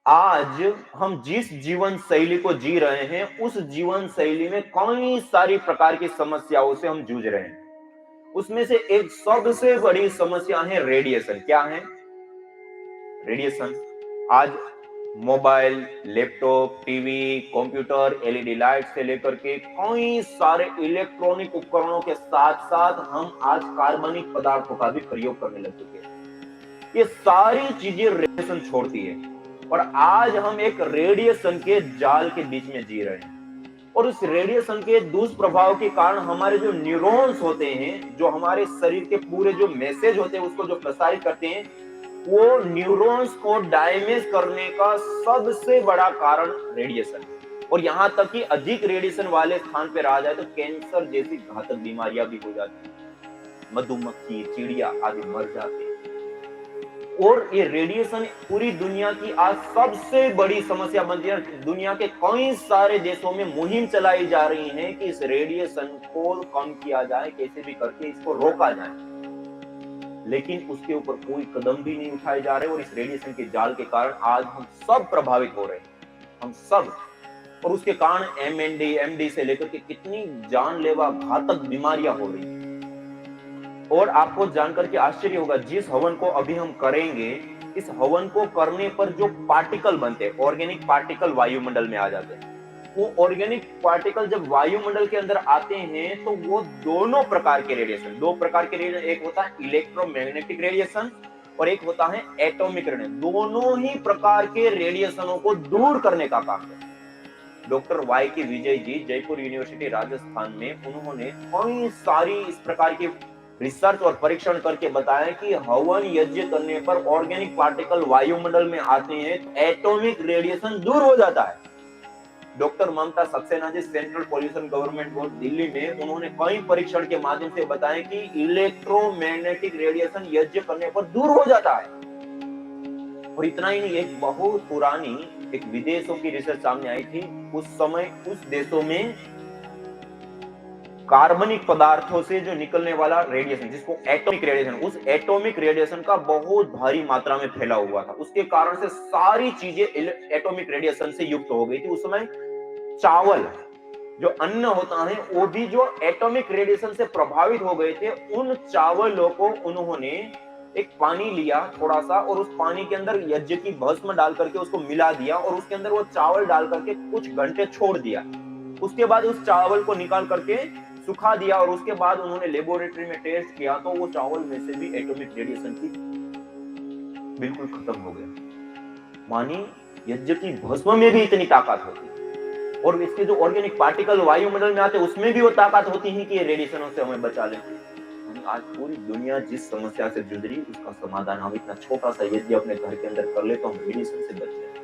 आज हम जिस जीवन शैली को जी रहे हैं, उस जीवन शैली में कई सारी प्रकार की समस्याओं से हम जूझ रहे हैं। उसमें से एक सबसे बड़ी समस्या है रेडिएशन। क्या है? रेडिएशन। आज mobile, laptop, TV, computer, LED light से लेकर के कई सारे इलेक्ट्रॉनिक उपकरणों के साथ साथ हम आज कार्बनिक पदार्थों का भी प्रयोग करने लग चुके हैं। ये सारी चीजें रेडिएशन छोड़ती है और आज हम एक रेडिएशन के जाल के बीच में जी रहे हैं। और उस रेडिएशन के दुष्प्रभाव के कारण हमारे जो न्यूरॉन्स होते हैं, जो हमारे शरीर के पूरे जो मैसेज होते हैं उसको जो प्रसारित करते हैं, वो न्यूरॉन्स को डैमेज करने का सबसे बड़ा कारण रेडिएशन है। और यहां तक कि अधिक रेडिएशन वाले स्थान पे रहा जाए तो कैंसर जैसी घातक बीमारियां भी हो जाती है। मधुमक्खी, चिड़िया आदि मर जाते हैं। और ये रेडिएशन पूरी दुनिया की आज सबसे बड़ी समस्या बन गई है। दुनिया के कई सारे देशों में मुहिम चलाई जा रही है कि इस रेडिएशन को कम किया जाए, कैसे भी करके इसको रोका जाए, लेकिन उसके ऊपर कोई कदम भी नहीं उठाए जा रहे। और इस रेडिएशन के जाल के कारण आज हम सब प्रभावित हो रहे हैं, हम सब। और उसके कारण एमडी से लेकर के कितनी जानलेवा घातक बीमारियां हो रही हैं। और आपको जानकर के आश्चर्य होगा, जिस हवन को अभी हम करेंगे, इस हवन को करने पर जो पार्टिकल बनते हैं, ऑर्गेनिक पार्टिकल वायुमंडल में आ जाते हैं। वो ऑर्गेनिक पार्टिकल जब वायुमंडल के अंदर आते हैं तो वो दोनों प्रकार के रेडिएशन, दो प्रकार के रेडिएशन, एक होता है इलेक्ट्रोमैग्नेटिक रेडिएशन और एक होता है एटॉमिक रेडिएशन। दोनों ही प्रकार के रेडिएशनों को दूर करने का काम है। डॉक्टर वाई के विजय जी, जयपुर यूनिवर्सिटी राजस्थान में, उन्होंने कई सारी इस प्रकार की रिसर्च और परीक्षण करके बताया कि हवन यज्ञ करने पर ऑर्गेनिक पार्टिकल वायुमंडल में आते हैं, एटॉमिक रेडिएशन दूर हो जाता है। Doctor Mamta Saxena ji, central pollution government board Delhi में, उन्होंने कई परीक्षण के माध्यम से बताया कि इलेक्ट्रोमैग्नेटिक रेडिएशन यज्ञ करने पर दूर हो जाता है। और इतना ही नहीं, एक बहुत पुरानी एक विदेशों की रिसर्च सामने आई थी। उस समय उस देशों में कार्बनिक पदार्थों से जो निकलने वाला रेडिएशन, जिसको एटॉमिक रेडिएशन, उस एटॉमिक रेडिएशन का बहुत भारी मात्रा में फैला हुआ था। उसके कारण से सारी चीजें एटॉमिक रेडिएशन से युक्त हो गई थी। उस समय चावल, जो अन्न होता है, वो भी जो एटॉमिक रेडिएशन से प्रभावित हो गए थे, उन चावलों को उन्होंने एक पानी लिया थोड़ा सा और उस पानी के अंदर यज्ञ की भस्म डाल करके उसको मिला दिया और उसके अंदर वो चावल डाल करके कुछ घंटे छोड़ दिया। उसके बाद उस चावल को निकाल करके सुखा दिया और उसके बाद उन्होंने लेबोरेटरी में टेस्ट किया तो वो चावल में से भी एटॉमिक रेडिएशन की बिल्कुल खत्म हो गया। मानी यज्ञ की भस्म में भी इतनी ताकत होती है और इसके जो ऑर्गेनिक पार्टिकल वायुमंडल में आते हैं उसमें भी वो ताकत होती है कि ये रेडिएशनों से हमें बचा लेते हैं। आज पूरी दुनिया जिस समस्या से जूझ रही है उसका समाधान हम इतना छोटा सा यज्ञ अपने घर के अंदर कर ले तो हम रेडिएशन से बच जाए।